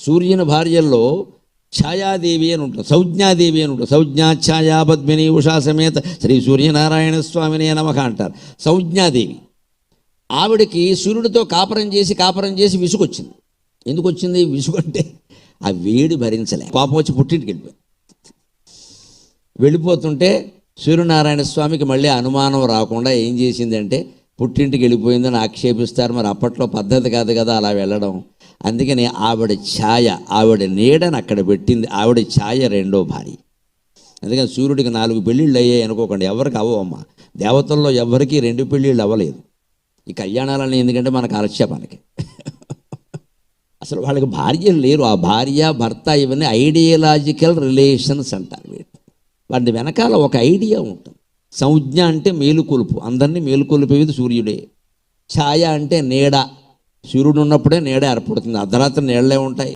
సూర్యుని భార్యల్లో ఛాయాదేవి అని ఉంటుంది, సంజ్ఞాదేవి అని ఉంటుంది. సంజ్ఞా ఛాయా పద్మిని ఉషా సమేత శ్రీ సూర్యనారాయణ స్వామిని నమః అంటారు. సంజ్ఞాదేవి ఆవిడకి సూర్యుడితో కాపురం చేసి విసుగొచ్చింది. ఎందుకు వచ్చింది విసుగు అంటే, ఆ వేడి భరించలే, కోపం వచ్చి పుట్టింటికి వెళ్ళిపోతుంటే సూర్యనారాయణ స్వామికి మళ్ళీ అనుమానం రాకుండా ఏం చేసిందంటే, పుట్టింటికి వెళ్ళిపోయిందని ఆక్షేపిస్తారు. మరి అప్పట్లో పద్ధతి కాదు కదా అలా వెళ్ళడం. అందుకని ఆవిడ ఛాయ, ఆవిడ నీడని అక్కడ పెట్టింది. ఆవిడ ఛాయ రెండో భార్య. అందుకని సూర్యుడికి 4 పెళ్ళిళ్ళు అయ్యాయి అనుకోకండి, ఎవరికి అవ్వమ్మా. దేవతల్లో ఎవరికి 2 పెళ్ళిళ్ళు అవ్వలేదు. ఈ కళ్యాణాలని ఎందుకంటే మనకు ఆలస్యపానికి అసలు వాళ్ళకి భార్యలు లేరు. ఆ భార్య భర్త ఇవన్నీ ఐడియలాజికల్ రిలేషన్స్ అంటారు. వాటి వెనకాల ఒక ఐడియా ఉంటుంది. సంజ్ఞ అంటే మేలుకొలుపు, అందరినీ మేలుకొలిపేది సూర్యుడే. ఛాయ అంటే నీడ, సూర్యుడు ఉన్నప్పుడే నీడ ఏర్పడుతుంది. అర్ధరాత్రి నీడలే ఉంటాయి.